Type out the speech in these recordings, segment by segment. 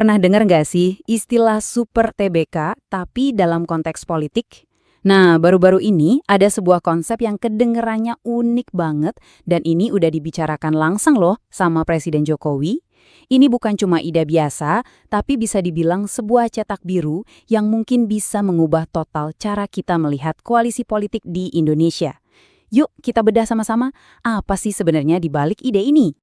Pernah dengar nggak sih istilah super TBK tapi dalam konteks politik? Nah, baru-baru ini ada sebuah konsep yang kedengerannya unik banget dan ini udah dibicarakan langsung loh sama Presiden Jokowi. Ini bukan cuma ide biasa, tapi bisa dibilang sebuah cetak biru yang mungkin bisa mengubah total cara kita melihat koalisi politik di Indonesia. Yuk, kita bedah sama-sama apa sih sebenarnya di balik ide ini.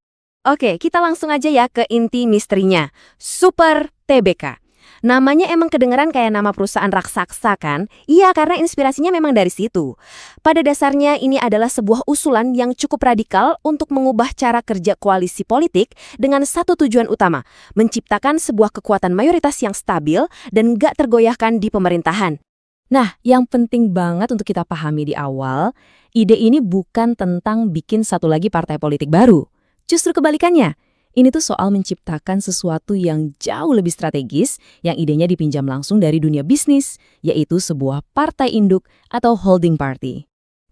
Oke, kita langsung aja ya ke inti misterinya. Super TBK. Namanya emang kedengeran kayak nama perusahaan raksasa kan? Iya, karena inspirasinya memang dari situ. Pada dasarnya ini adalah sebuah usulan yang cukup radikal untuk mengubah cara kerja koalisi politik dengan satu tujuan utama, menciptakan sebuah kekuatan mayoritas yang stabil dan gak tergoyahkan di pemerintahan. Nah, yang penting banget untuk kita pahami di awal, ide ini bukan tentang bikin satu lagi partai politik baru. Justru kebalikannya, ini tuh soal menciptakan sesuatu yang jauh lebih strategis yang idenya dipinjam langsung dari dunia bisnis, yaitu sebuah partai induk atau holding party.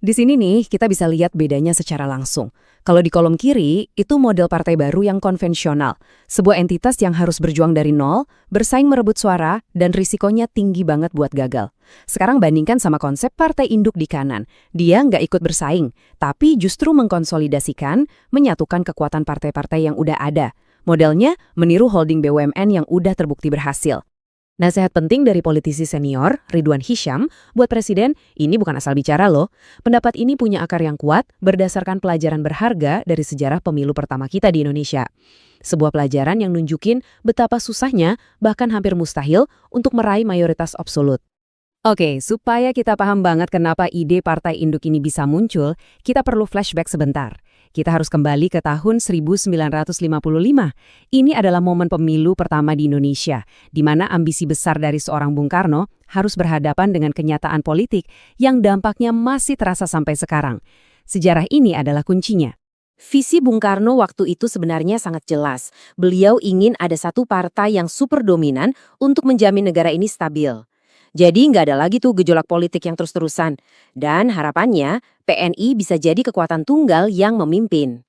Di sini nih, kita bisa lihat bedanya secara langsung. Kalau di kolom kiri, itu model partai baru yang konvensional. Sebuah entitas yang harus berjuang dari nol, bersaing merebut suara, dan risikonya tinggi banget buat gagal. Sekarang bandingkan sama konsep partai induk di kanan. Dia nggak ikut bersaing, tapi justru mengkonsolidasikan, menyatukan kekuatan partai-partai yang udah ada. Modelnya meniru holding BUMN yang udah terbukti berhasil. Nasihat penting dari politisi senior, Ridwan Hisyam, buat Presiden, ini bukan asal bicara loh. Pendapat ini punya akar yang kuat berdasarkan pelajaran berharga dari sejarah pemilu pertama kita di Indonesia. Sebuah pelajaran yang nunjukin betapa susahnya, bahkan hampir mustahil, untuk meraih mayoritas absolut. Oke, supaya kita paham banget kenapa ide partai induk ini bisa muncul, kita perlu flashback sebentar. Kita harus kembali ke tahun 1955. Ini adalah momen pemilu pertama di Indonesia, di mana ambisi besar dari seorang Bung Karno harus berhadapan dengan kenyataan politik yang dampaknya masih terasa sampai sekarang. Sejarah ini adalah kuncinya. Visi Bung Karno waktu itu sebenarnya sangat jelas. Beliau ingin ada satu partai yang super dominan untuk menjamin negara ini stabil. Jadi nggak ada lagi tuh gejolak politik yang terus-terusan. Dan harapannya PNI bisa jadi kekuatan tunggal yang memimpin.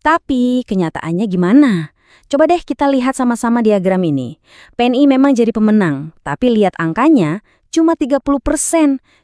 Tapi kenyataannya gimana? Coba deh kita lihat sama-sama diagram ini. PNI memang jadi pemenang, tapi lihat angkanya cuma 30%.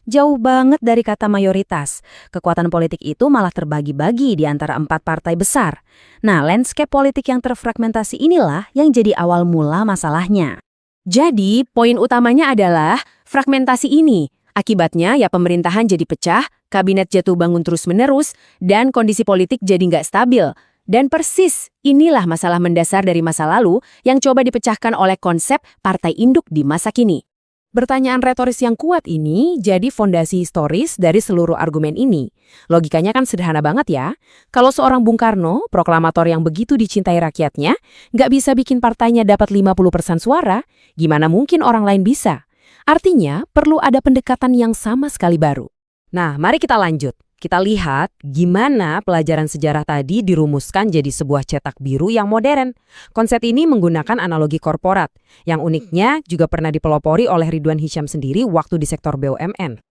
Jauh banget dari kata mayoritas. Kekuatan politik itu malah terbagi-bagi di antara 4 partai besar. Nah, landscape politik yang terfragmentasi inilah yang jadi awal mula masalahnya. Jadi, poin utamanya adalah fragmentasi ini. Akibatnya ya pemerintahan jadi pecah, kabinet jatuh bangun terus-menerus, dan kondisi politik jadi nggak stabil. Dan persis, inilah masalah mendasar dari masa lalu yang coba dipecahkan oleh konsep partai induk di masa kini. Pertanyaan retoris yang kuat ini jadi fondasi historis dari seluruh argumen ini. Logikanya kan sederhana banget ya. Kalau seorang Bung Karno, proklamator yang begitu dicintai rakyatnya, nggak bisa bikin partainya dapat 50% suara, gimana mungkin orang lain bisa? Artinya, perlu ada pendekatan yang sama sekali baru. Nah, mari kita lanjut. Kita lihat gimana pelajaran sejarah tadi dirumuskan jadi sebuah cetak biru yang modern. Konsep ini menggunakan analogi korporat, yang uniknya juga pernah dipelopori oleh Ridwan Hisyam sendiri waktu di sektor BUMN.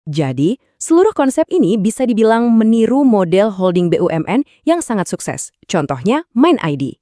Jadi, seluruh konsep ini bisa dibilang meniru model holding BUMN yang sangat sukses. Contohnya, MindID.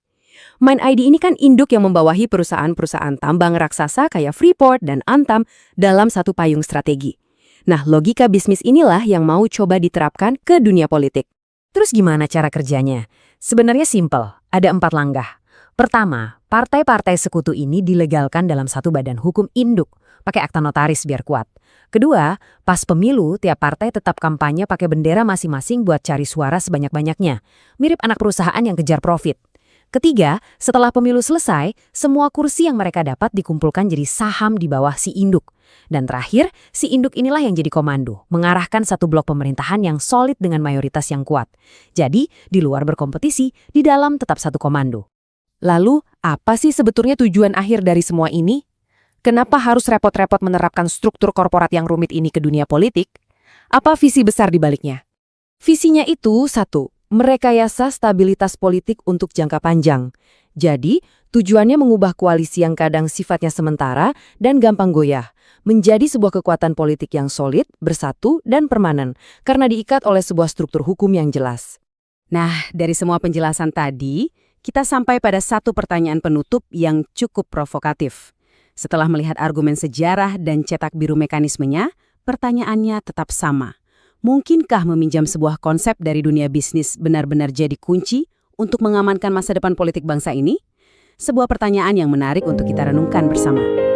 MindID ini kan induk yang membawahi perusahaan-perusahaan tambang raksasa kayak Freeport dan Antam dalam satu payung strategi. Nah, logika bisnis inilah yang mau coba diterapkan ke dunia politik. Terus gimana cara kerjanya? Sebenarnya simpel, ada 4 langkah. Pertama, partai-partai sekutu ini dilegalkan dalam satu badan hukum induk, pakai akta notaris biar kuat. Kedua, pas pemilu, tiap partai tetap kampanye pakai bendera masing-masing buat cari suara sebanyak-banyaknya. Mirip anak perusahaan yang kejar profit. Ketiga, setelah pemilu selesai, semua kursi yang mereka dapat dikumpulkan jadi saham di bawah si induk. Dan terakhir, si induk inilah yang jadi komando, mengarahkan satu blok pemerintahan yang solid dengan mayoritas yang kuat. Jadi, di luar berkompetisi, di dalam tetap satu komando. Lalu, apa sih sebetulnya tujuan akhir dari semua ini? Kenapa harus repot-repot menerapkan struktur korporat yang rumit ini ke dunia politik? Apa visi besar di baliknya? Visinya itu satu, merekayasa stabilitas politik untuk jangka panjang. Jadi, tujuannya mengubah koalisi yang kadang sifatnya sementara dan gampang goyah, menjadi sebuah kekuatan politik yang solid, bersatu, dan permanen, karena diikat oleh sebuah struktur hukum yang jelas. Nah, dari semua penjelasan tadi, kita sampai pada satu pertanyaan penutup yang cukup provokatif. Setelah melihat argumen sejarah dan cetak biru mekanismenya, pertanyaannya tetap sama. Mungkinkah meminjam sebuah konsep dari dunia bisnis benar-benar jadi kunci untuk mengamankan masa depan politik bangsa ini? Sebuah pertanyaan yang menarik untuk kita renungkan bersama.